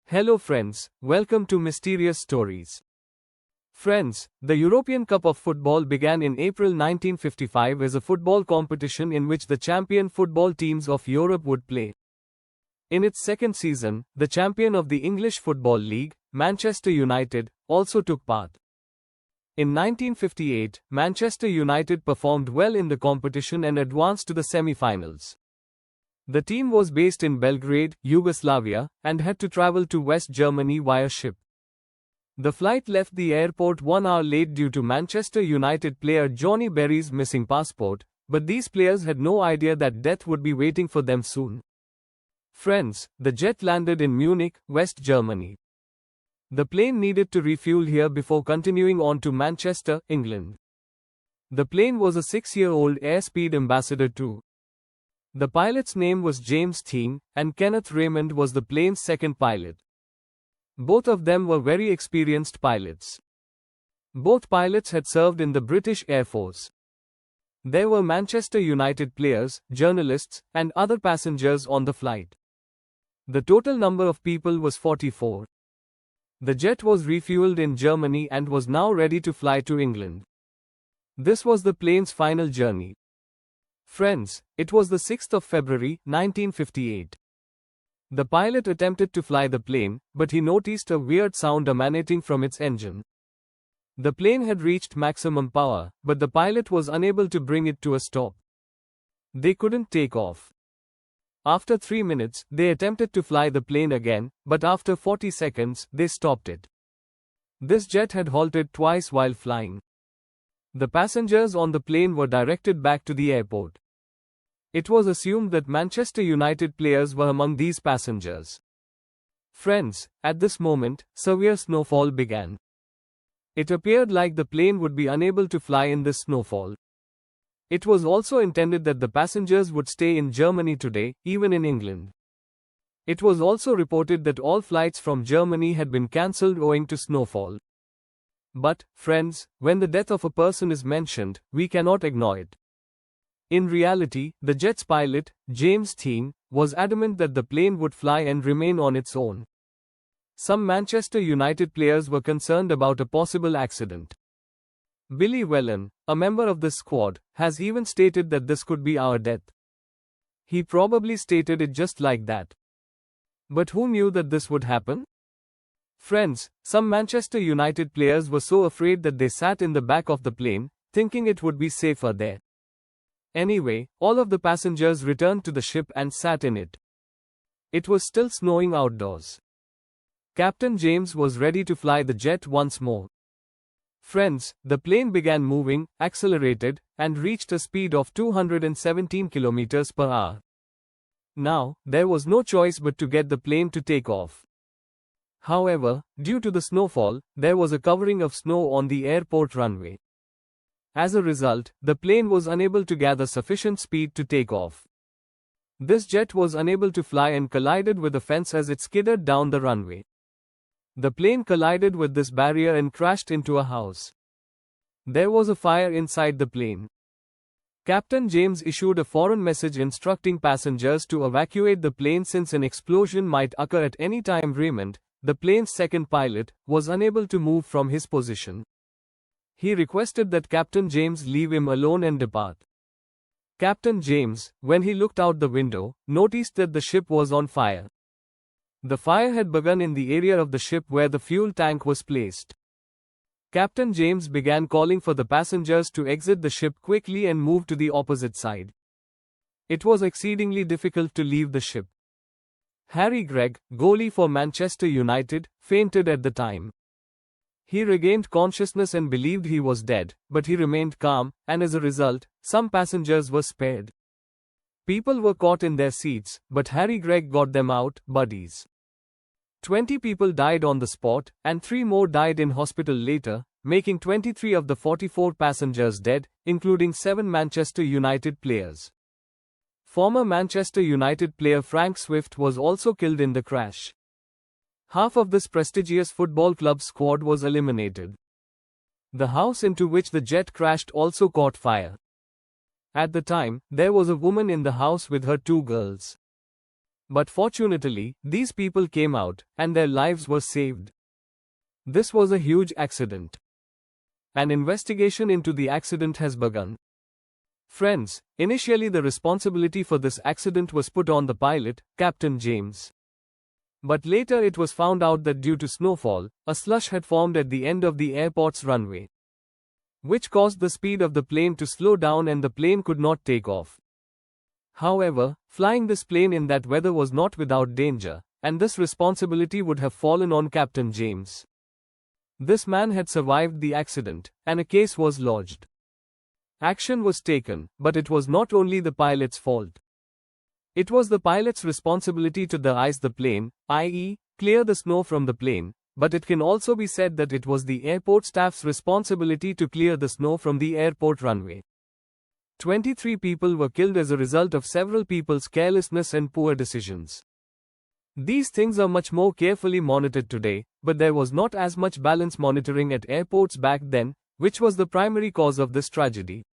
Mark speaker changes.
Speaker 1: Hello friends, welcome to Mysterious Stories. Friends, the European Cup of Football began in April 1955 as a football competition in which the champion football teams of Europe would play. In its second season, the champion of the English Football League, Manchester United, also took part. In 1958, Manchester United performed well in the competition and advanced to the semi-finals. The team was based in Belgrade, Yugoslavia, and had to travel to West Germany via ship. The flight left the airport 1 hour late due to Manchester United player Johnny Berry's missing passport, but these players had no idea that death would be waiting for them soon. Friends, the jet landed in Munich, West Germany. The plane needed to refuel here before continuing on to Manchester, England. The plane was a 6-year-old airspeed ambassador too. The pilot's name was James Thing, and Kenneth Raymond was the plane's second pilot. Both of them were very experienced pilots. Both pilots had served in the British Air Force. There were Manchester United players, journalists, and other passengers on the flight. The total number of people was 44. The jet was refueled in Germany and was now ready to fly to England. This was the plane's final journey. Friends, it was the 6th of February, 1958. The pilot attempted to fly the plane, but he noticed a weird sound emanating from its engine. The plane had reached maximum power, but the pilot was unable to bring it to a stop. They couldn't take off. After 3 minutes, they attempted to fly the plane again, but after 40 seconds, they stopped it. This jet had halted twice while flying. The passengers on the plane were directed back to the airport. It was assumed that Manchester United players were among these passengers. Friends, at this moment, severe snowfall began. It appeared like the plane would be unable to fly in this snowfall. It was also intended that the passengers would stay in Germany today, even in England. It was also reported that all flights from Germany had been cancelled owing to snowfall. But, friends, when the death of a person is mentioned, we cannot ignore it. In reality, the jet's pilot, James Thing, was adamant that the plane would fly and remain on its own. Some Manchester United players were concerned about a possible accident. Billy Whelan, a member of this squad, has even stated that this could be our death. He probably stated it just like that. But who knew that this would happen? Friends, some Manchester United players were so afraid that they sat in the back of the plane, thinking it would be safer there. Anyway, all of the passengers returned to the ship and sat in it. It was still snowing outdoors. Captain James was ready to fly the jet once more. Friends, the plane began moving, accelerated, and reached a speed of 217 km per hour. Now, there was no choice but to get the plane to take off. However, due to the snowfall, there was a covering of snow on the airport runway. As a result, the plane was unable to gather sufficient speed to take off. This jet was unable to fly and collided with a fence as it skidded down the runway. The plane collided with this barrier and crashed into a house. There was a fire inside the plane. Captain James issued a foreign message instructing passengers to evacuate the plane since an explosion might occur at any time. Raymond, the plane's second pilot, was unable to move from his position. He requested that Captain James leave him alone and depart. Captain James, when he looked out the window, noticed that the ship was on fire. The fire had begun in the area of the ship where the fuel tank was placed. Captain James began calling for the passengers to exit the ship quickly and move to the opposite side. It was exceedingly difficult to leave the ship. Harry Gregg, goalie for Manchester United, fainted at the time. He regained consciousness and believed he was dead, but he remained calm, and as a result, some passengers were spared. People were caught in their seats, but Harry Gregg got them out, buddies. 20 people died on the spot, and 3 more died in hospital later, making 23 of the 44 passengers dead, including 7 Manchester United players. Former Manchester United player Frank Swift was also killed in the crash. Half of this prestigious football club squad was eliminated. The house into which the jet crashed also caught fire. At the time, there was a woman in the house with her 2 girls. But fortunately, these people came out, and their lives were saved. This was a huge accident. An investigation into the accident has begun. Friends, initially the responsibility for this accident was put on the pilot, Captain James. But later it was found out that due to snowfall, a slush had formed at the end of the airport's runway, which caused the speed of the plane to slow down and the plane could not take off. However, flying this plane in that weather was not without danger, and this responsibility would have fallen on Captain James. This man had survived the accident, and a case was lodged. Action was taken, but it was not only the pilot's fault. It was the pilot's responsibility to de-ice the plane, i.e., clear the snow from the plane, but it can also be said that it was the airport staff's responsibility to clear the snow from the airport runway. 23 people were killed as a result of several people's carelessness and poor decisions. These things are much more carefully monitored today, but there was not as much balance monitoring at airports back then, which was the primary cause of this tragedy.